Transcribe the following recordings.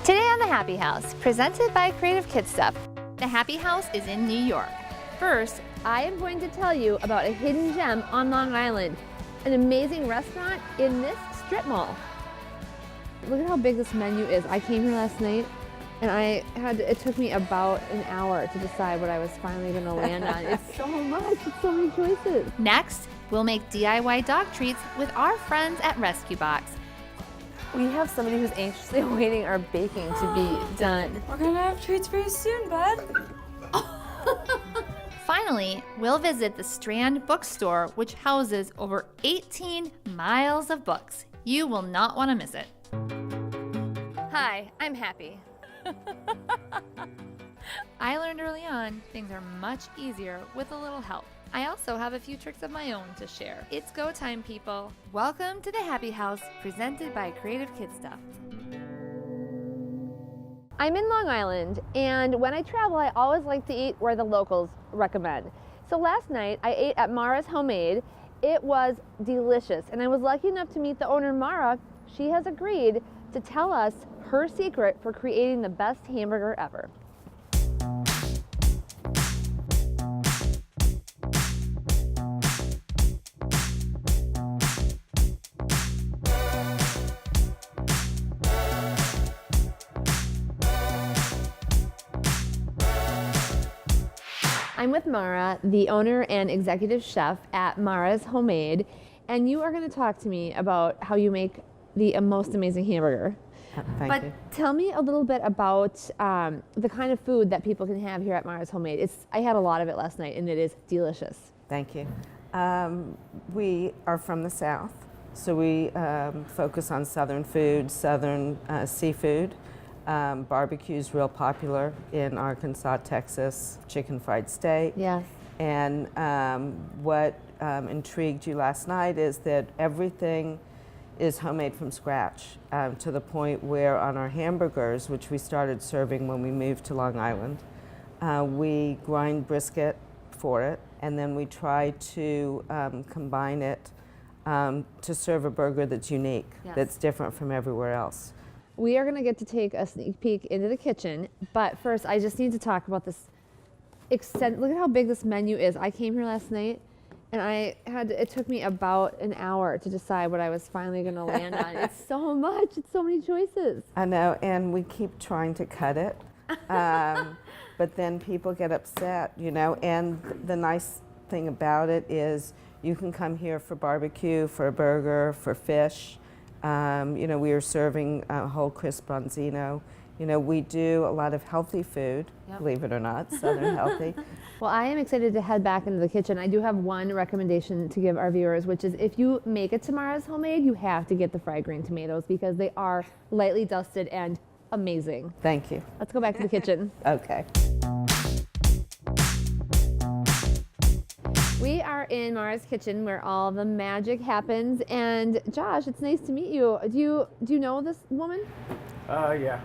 Today on the Happi House, presented by Creative Kid Stuff. The Happi House is in New York. First, I am going to tell you about a hidden gem on Long Island, an amazing restaurant in this strip mall. Look at how big this menu is. I came here last night and it took me about an hour to decide what I was finally going to land on. It's so much, it's so many choices. Next, we'll make DIY dog treats with our friends at Rescue Box. We have somebody who's anxiously awaiting our baking to be done. We're gonna have treats for you soon, bud. Finally, we'll visit the Strand Bookstore, which houses over 18 miles of books. You will not want to miss it. Hi, I'm Happi. I learned early on things are much easier with a little help. I also have a few tricks of my own to share. It's go time, people. Welcome to the Happi House, presented by Creative Kid Stuff. I'm in Long Island, and when I travel, I always like to eat where the locals recommend. So last night, I ate at Mara's Homemade. It was delicious, and I was lucky enough to meet the owner, Mara. She has agreed to tell us her secret for creating the best hamburger ever. I'm with Mara, the owner and executive chef at Mara's Homemade, and you are going to talk to me about how you make the most amazing hamburger. Thank you. Tell me a little bit about the kind of food that people can have here at Mara's Homemade. I had a lot of it last night, and it is delicious. Thank you. We are from the South, so we focus on Southern food, Southern seafood. Barbecue is real popular in Arkansas, Texas, chicken fried steak. Yes. And what intrigued you last night is that everything is homemade from scratch, to the point where on our hamburgers, which we started serving when we moved to Long Island, we grind brisket for it, and then we try to combine it to serve a burger that's unique, Yes. that's different from everywhere else. We are going to get to take a sneak peek into the kitchen, but first I just need to talk about this look at how big this menu is. I came here last night and it took me about an hour to decide what I was finally going to land on. It's so much, it's so many choices. I know, and we keep trying to cut it, but then people get upset, you know, and the nice thing about it is you can come here for barbecue, for a burger, for fish. You know, we are serving whole crisp bronzino. You know, we do a lot of healthy food, Yep. believe it or not, Southern healthy. Well, I am excited to head back into the kitchen. I do have one recommendation to give our viewers, which is if you make it to Mara's Homemade, you have to get the fried green tomatoes because they are lightly dusted and amazing. Thank you. Let's go back to the kitchen. Okay. We are in Mara's kitchen where all the magic happens. And Josh, it's nice to meet you. Do you know this woman? Yeah.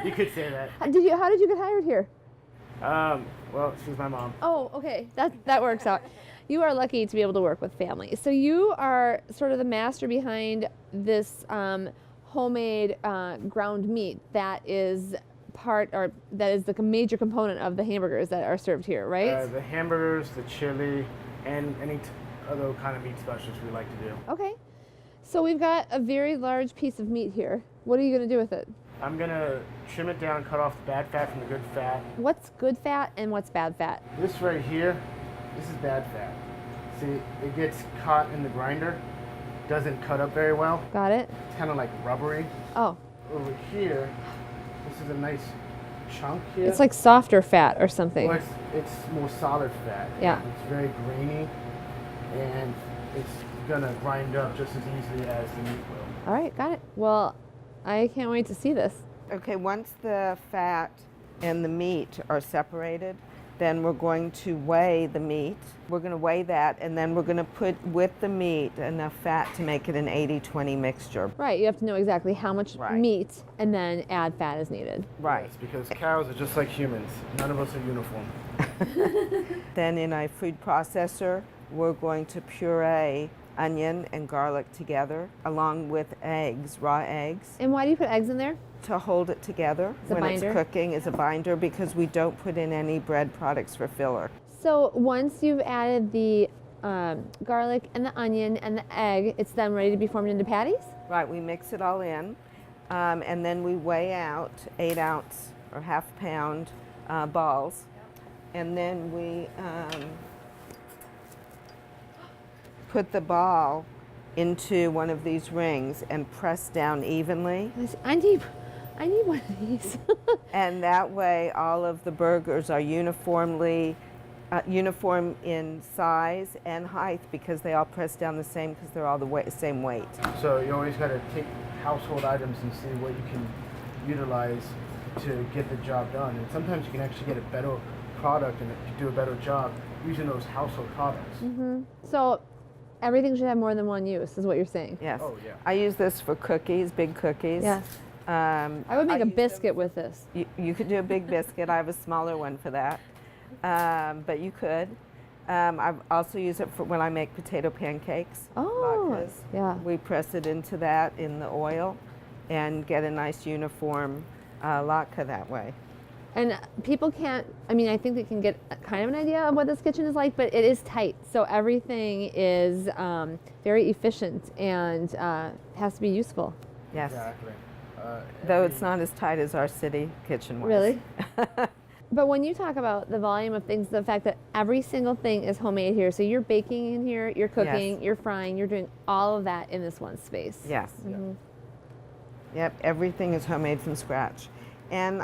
You could say that. How did you get hired here? Well, she's my mom. Oh, okay. That works out. You are lucky to be able to work with family. So you are sort of the master behind this homemade ground meat that is the major component of the hamburgers that are served here, right? The hamburgers, the chili, and any other kind of meat specials we like to do. Okay. So we've got a very large piece of meat here. What are you going to do with it? I'm gonna trim it down, cut off the bad fat from the good fat. What's good fat and what's bad fat? This right here, this is bad fat. See, it gets caught in the grinder, doesn't cut up very well. Got it? It's kind of like rubbery. Oh. Over here, this is a nice chunk here. It's like softer fat or something. Well, it's more solid fat. Yeah. It's very grainy, and it's gonna grind up just as easily as the meat will. All right, got it. Well, I can't wait to see this. Okay, once the fat and the meat are separated, then we're going to weigh the meat. We're going to weigh that, and then we're going to put with the meat enough fat to make it an 80-20 mixture. Right, you have to know exactly how much Right. meat and then add fat as needed. Right. Yes, because cows are just like humans. None of us are uniform. Then in a food processor, we're going to puree onion and garlic together, along with eggs, raw eggs, And why do you put eggs in there? to hold it together As a when binder? it's cooking as a binder, because we don't put in any bread products for filler. So once you've added the garlic and the onion and the egg, it's then ready to be formed into patties? Right, we mix it all in, and then we weigh out 8-ounce or half-pound balls, and then we put the ball into one of these rings and press down evenly. I need one of these. And that way, all of the burgers are uniform in size and height, because they all press down the same, because they're all the same weight. So you always got to take household items and see what you can utilize to get the job done. And sometimes you can actually get a better product and do a better job using those household products. So everything should have more than one use, is what you're saying? Yes. Oh, yeah. I use this for cookies, big cookies. Yes. I would make a biscuit with this. You could do a big biscuit. I have a smaller one for that, but you could. I've also used it for when I make potato pancakes. Oh, latkes. yeah. We press it into that in the oil and get a nice uniform latke that way. And people can't, I mean, I think they can get kind of an idea of what this kitchen is like, but it is tight. So everything is very efficient and has to be useful. Yes. Exactly. Though it's not as tight as our city kitchen was. Really? But when you talk about the volume of things, the fact that every single thing is homemade here, so you're baking in here, you're cooking, Yes. you're frying, you're doing all of that in this one space. Yes. Mm-hmm. Yep, everything is homemade from scratch. And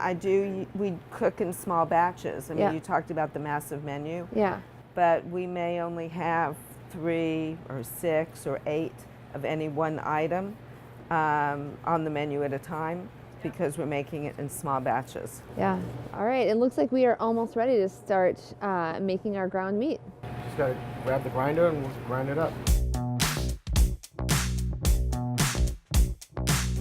we cook in small batches. I mean, Yeah. you talked about the massive menu, Yeah. but we may only have 3 or 6 or 8 of any one item on the menu at a time, because we're making it in small batches. Yeah. All right. It looks like we are almost ready to start making our ground meat. Just got to grab the grinder and we'll grind it up.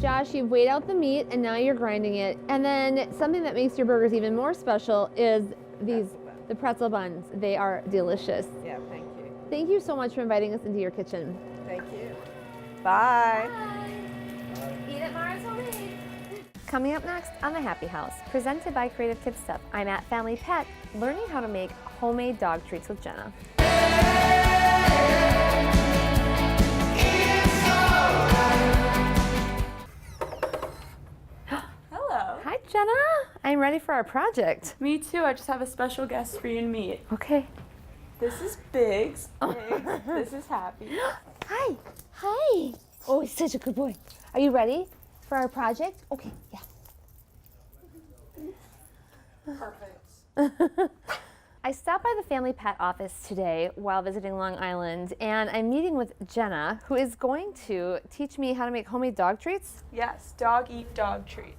Josh, you've weighed out the meat and now you're grinding it. And then something that makes your burgers even more special is the pretzel buns. They are delicious. Yeah, thank you. Thank you so much for inviting us into your kitchen. Thank you. Bye. Eat it, Mars. Coming up next on the Happi House, presented by Creative Kid Stuff, I'm at Family Pet, learning how to make homemade dog treats with Jenna. Hello. Hi, Jenna. I'm ready for our project. Me too. I just have a special guest for you to meet. Okay. This is Biggs. This is Happy. Hi. Hi. Oh, he's such a good boy. Are you ready for our project? Okay, yeah. Perfect. I stopped by the Family Pet office today while visiting Long Island, and I'm meeting with Jenna, who is going to teach me how to make homemade dog treats. Yes, dog eat dog treats.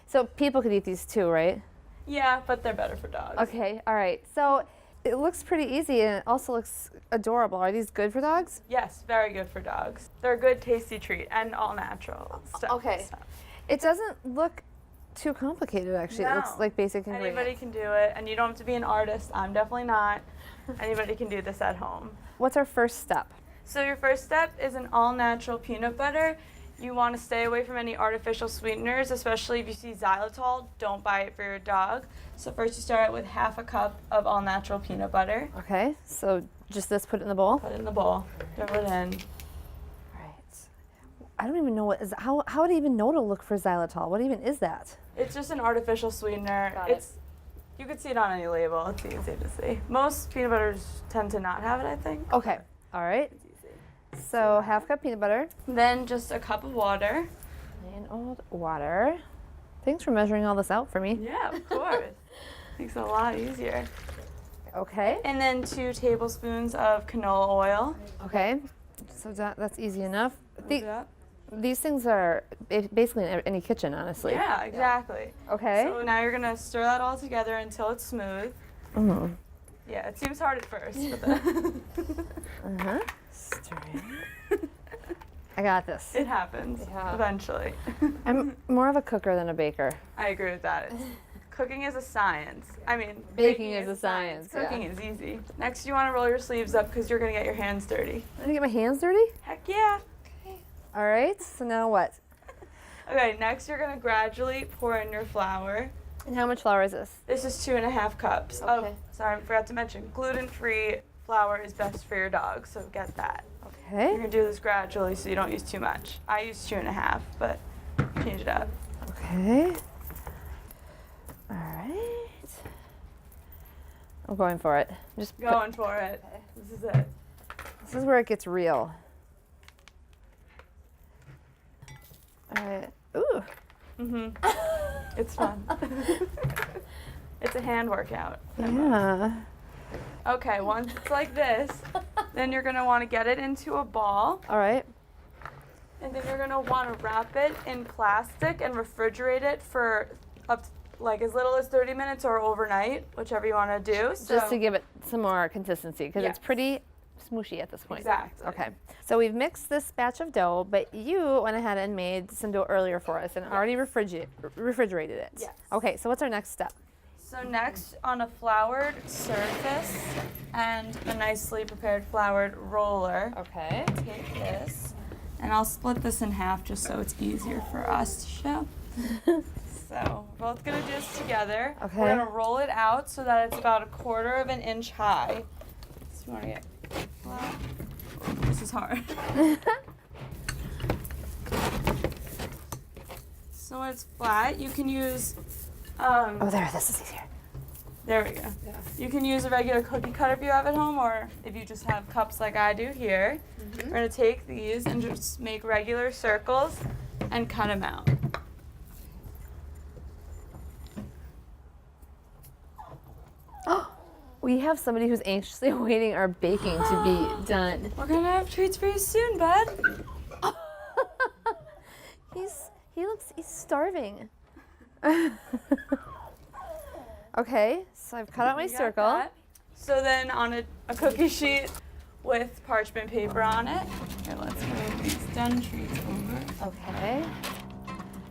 So people could eat these too, right? Yeah, but they're better for dogs. Okay, all right. So it looks pretty easy, and it also looks adorable. Are these good for dogs? Yes, very good for dogs. They're a good, tasty treat and all natural stuff. Okay. It doesn't look too complicated, actually. It looks No. like basic ingredients. Anybody can do it, and you don't have to be an artist. I'm definitely not. Anybody can do this at home. What's our first step? So your first step is an all-natural peanut butter. You want to stay away from any artificial sweeteners, especially if you see xylitol. Don't buy it for your dog. So first you start out with half a cup of all-natural peanut butter. Okay, so just this, put it in the bowl. Put it in the bowl. Throw it in. Right. I don't even know what is, how would I even know to look for xylitol? What even is that? It's just an artificial sweetener. Got it. It's you could see it on any label. It's easy to see. Most peanut butters tend to not have it, I think. Okay, all right. It's easy. So half cup peanut butter. Then just a cup of water. Plain old water. Thanks for measuring all this out for me. Yeah, of course. Makes it a lot easier. Okay. And then 2 tablespoons of canola oil. Okay. So that's easy enough. Yeah. These things are basically in any kitchen, honestly. Yeah, exactly. Okay. So now you're gonna stir that all together until it's smooth. Mhm. Yeah, it seems hard at first, but then Stir it. I got this. it happens Yeah. eventually. I'm more of a cooker than a baker. I agree with that. Cooking is a science. I mean, Baking is a science, yeah. Cooking is easy. Next, you want to roll your sleeves up because you're going to get your hands dirty. I'm gonna get my hands dirty? Heck yeah. All right, so now what? Okay, next you're going to gradually pour in your flour. And how much flour is this? This is 2.5 cups. Okay. Oh, sorry, I forgot to mention, gluten-free flour is best for your dog, so get that. You're Okay. going to do this gradually so you don't use too much. I use 2.5, but change it up. Okay. All right. I'm going for it. Just Going for it. This is it. This is where it gets real. All right. Ooh. It's fun. It's a hand workout. Yeah. Okay, once it's like this, then you're going to want to get it into a ball, All right. and then you're going to want to wrap it in plastic and refrigerate it for up to, like as little as 30 minutes or overnight, whichever you want to do. So, Just to give it some more consistency because Yes. it's pretty smushy at this point. Exactly. Okay. So we've mixed this batch of dough, but you went ahead and made some dough earlier for us and already refrigerated it. Yes. Okay, so what's our next step? So next, on a floured surface and a nicely prepared floured roller, Okay. take this, and I'll split this in half just so it's easier for us to show. So we're both gonna do this together. Okay. We're gonna roll it out so that it's about 1/4 of an inch high. So you wanna get flat. This is hard. So when it's flat, you can use Oh, there. This is easier. there we go. You can use a regular cookie cutter if you have at home, or if you just have cups like I do here. We're gonna take these and just make regular circles and cut them out. We have somebody who's anxiously awaiting our baking to be done. We're gonna have treats for you soon, bud. He's starving. Okay, so I've cut out my You got circle. that. So then on a cookie sheet with parchment paper on it. Here, let's move these done treats over. Okay.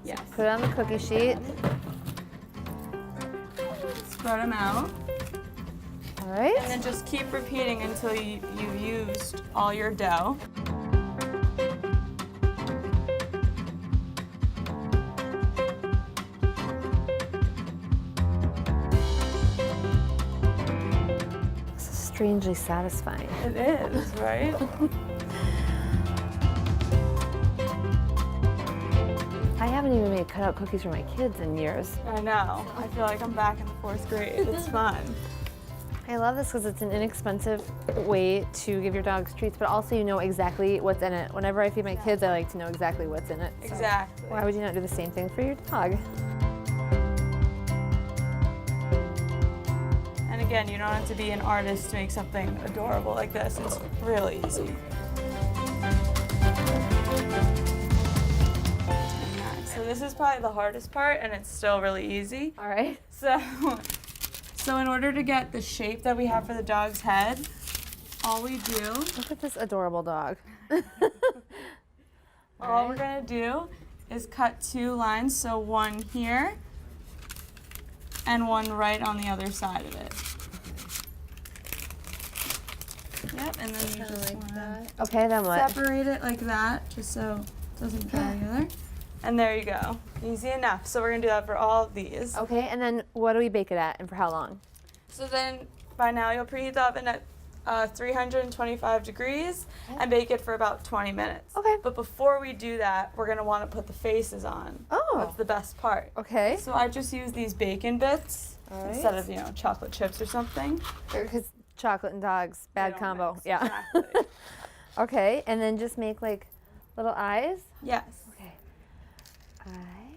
Yes. Put it on the cookie sheet. Spread them out. All right. And then just keep repeating until you've used all your dough. This is strangely satisfying. It is, right? I haven't even made cutout cookies for my kids in years. I know. I feel like I'm back in the 4th grade. It's fun. I love this because it's an inexpensive way to give your dogs treats, but also you know exactly what's in it. Whenever I feed my kids, I like to know exactly what's in it. So Exactly. why would you not do the same thing for your dog? And again, you don't have to be an artist to make something adorable like this. It's really easy. So this is probably the hardest part, and it's still really easy. All right. So in order to get the shape that we have for the dog's head, all we do, Look at this adorable dog. all we're gonna do is cut 2 lines, so one here and one right on the other side of it. Yep, and then you just wanna Okay, then what? separate it like that, just so it doesn't dry together. And there you go. Easy enough. So we're gonna do that for all of these. Okay, and then what do we bake it at and for how long? So then by now you'll preheat the oven at 325 degrees and bake it for about 20 minutes. Okay. But before we do that, we're gonna wanna put the faces on. Oh. That's the best part. Okay. So I just use these bacon bits All right. instead of, chocolate chips or something. Because chocolate and dogs, bad don't combo. mix. Yeah. Exactly. Okay, and then just make like little eyes. Yes. Okay. Eye.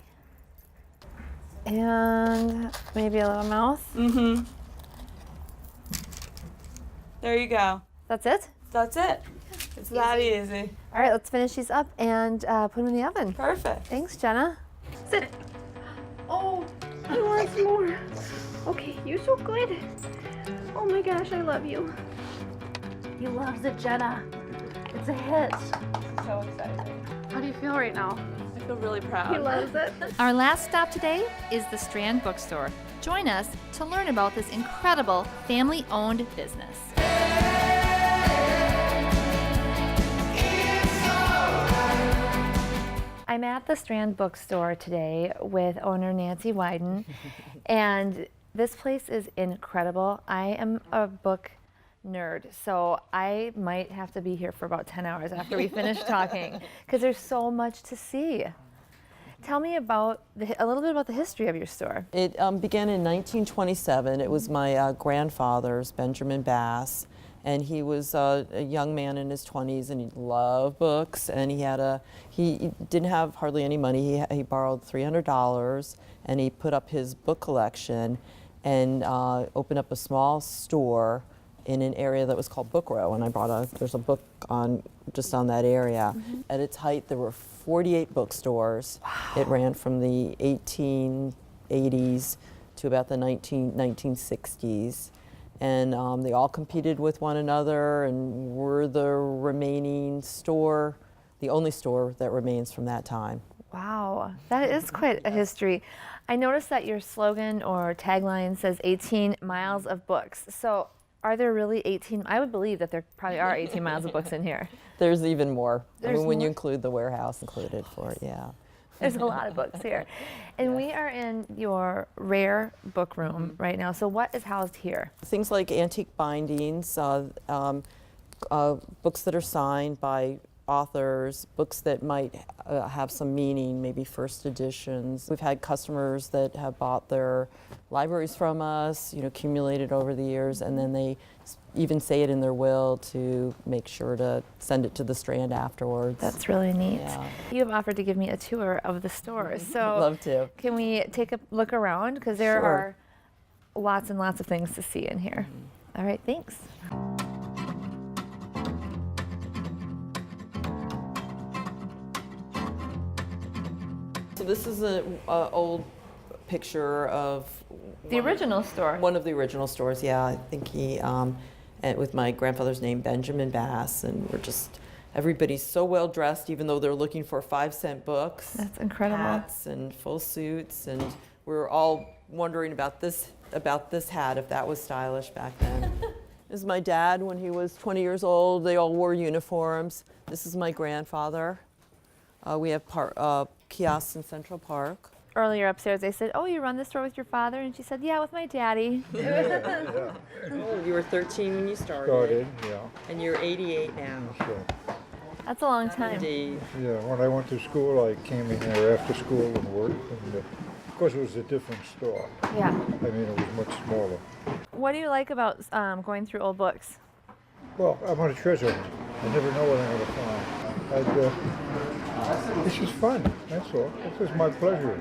And maybe a little mouth. Mm-hmm. There you go. That's it? That's it. It's that easy. All right, let's finish these up and put them in the oven. Perfect. Thanks, Jenna. Sit. Oh, I want more. Okay, you're so good. Oh my gosh, I love you. He loves it, Jenna. It's a hit. So exciting. How do you feel right now? I feel really proud. He loves it. Our last stop today is the Strand Bookstore. Join us to learn about this incredible family-owned business. I'm at the Strand Bookstore today with owner Nancy Wyden, and this place is incredible. I am a book nerd, so I might have to be here for about 10 hours after we finish talking, because there's so much to see. Tell me about a little bit about the history of your store. It began in 1927. It was my grandfather's, Benjamin Bass, and he was a young man in his 20s, and he loved books. And he didn't have hardly any money. He borrowed $300, and he put up his book collection, and opened up a small store in an area that was called Book Row. And there's a book just on that area. At its height, there were 48 bookstores. Wow. It ran from the 1880s to about the 1960s. And they all competed with one another, and were the remaining store, the only store that remains from that time. Wow, that is quite a history. I noticed that your slogan or tagline says 18 miles of books. So are there really 18? I would believe that there probably are 18 miles of books in here. There's even more. There's when you more? include the warehouse included for it, yeah. There's a lot of books here. And we are in your rare book room right now. So what is housed here? Things like antique bindings, books that are signed by authors, books that might have some meaning, maybe first editions. We've had customers that have bought their libraries from us, accumulated over the years, and then they even say it in their will to make sure to send it to the Strand afterwards. That's really neat. Yeah. You have offered to give me a tour of the store. So Love to. can we take a look around? Because there Sure. are lots and lots of things to see in here. All right, thanks. So this is an old picture of The original store. one of the original stores. Yeah, I think he, with my grandfather's name, Benjamin Bass, and everybody's so well dressed, even though they're looking for 5-cent books. That's incredible. Hats and full suits, and we're all wondering about this hat, if that was stylish back then. This is my dad when he was 20 years old. They all wore uniforms. This is my grandfather. We have kiosks in Central Park. Earlier upstairs, they said, "Oh, you run the store with your father?" And she said, "Yeah, with my daddy." Oh, you were 13 when you started. Yeah, And you're 88 now. sure. That's a long time. Indeed. Yeah, when I went to school, I came in here after school and worked. And, of course, it was a different store. Yeah. I mean, it was much smaller. What do you like about going through old books? Well, I'm on a treasure hunt. I never know what I'm going to find. It's just fun, that's all. It's just my pleasure,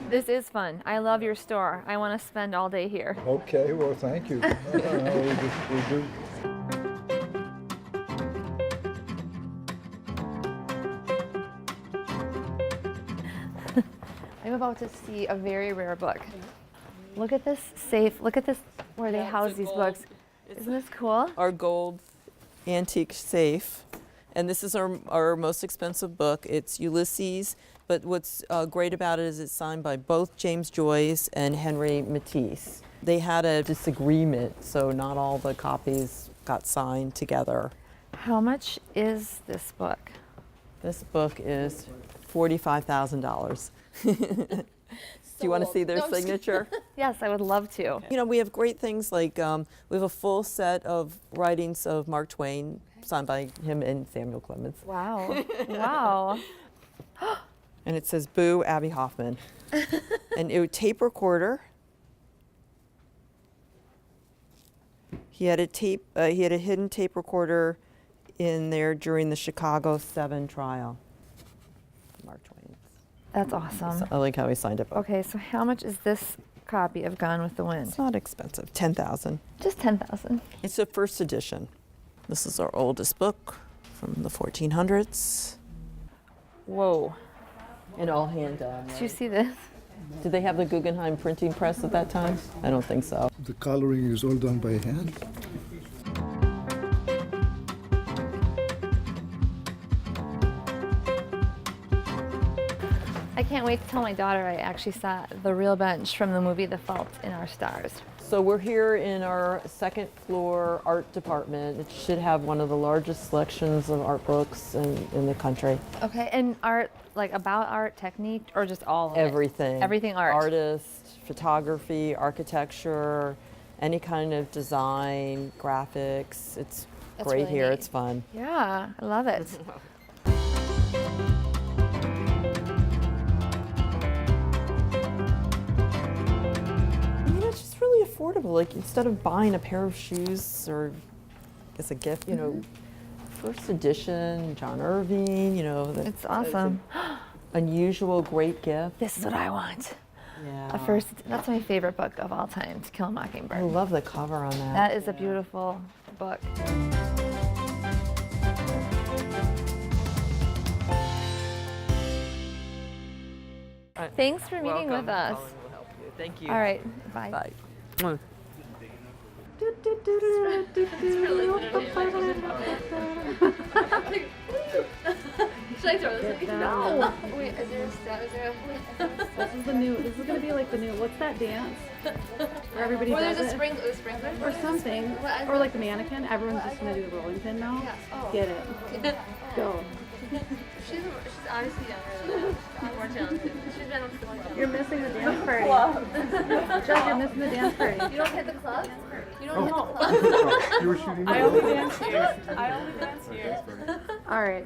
This is fun. I love your store. I want to spend all day here. Okay, well, thank you. We do. I'm about to see a very rare book. Look at this safe. Look at this, where they house these books. Isn't this cool? Our gold antique safe. And this is our most expensive book. It's Ulysses, but what's great about it is it's signed by both James Joyce and Henry Matisse. They had a disagreement, so not all the copies got signed together. How much is this book? This book is $45,000. Do you want to see their signature? Yes, I would love to. We have great things like we have a full set of writings of Mark Twain, signed by him and Samuel Clemens. Wow. Wow. And it says, "Boo, Abby Hoffman." And a tape recorder. He had a hidden tape recorder in there during the Chicago 7 trial. Mark Twain. That's awesome. I like how he signed it. Okay, so how much is this copy of Gone with the Wind? It's not expensive. $10,000. Just 10,000. It's a first edition. This is our oldest book from the 1400s. Whoa. And all hand done. Did you see this? Did they have the Guggenheim printing press at that time? I don't think so. The coloring is all done by hand. I can't wait to tell my daughter I actually saw the real bench from the movie The Fault in Our Stars. So we're here in our second floor art department. It should have one of the largest selections of art books in the country. Okay, and art, like about art, technique, or just all of it? Everything. Everything art. Artists, photography, architecture, any kind of design, graphics. It's That's great really here. neat. It's fun. Yeah, I love it. It's just really affordable. Like instead of buying a pair of shoes or as a gift, you know, first edition, John Irving, you know. It's awesome. Unusual, great gift. This is what I want. Yeah. That's my favorite book of all time, To Kill a Mockingbird. I love the cover on that. That is a beautiful book. Thanks for meeting with us. Colin will help you. Thank you. All right, bye. Bye. Should I throw this? No. Wait, is there a step? Is there a... This is gonna be like the new, what's that dance? Where everybody Or does there's it. a sprinkler? Or something. What? Or like the mannequin. Everyone's just gonna do the rolling pin now. Yes. Oh. Get it. Go. She's obviously younger than I'm more talented. She's been on the club. You're missing the dance party. Judge, you're missing the dance party. You don't hit the club? You don't hit the club? You were shooting. I only dance here. I only dance here. All right.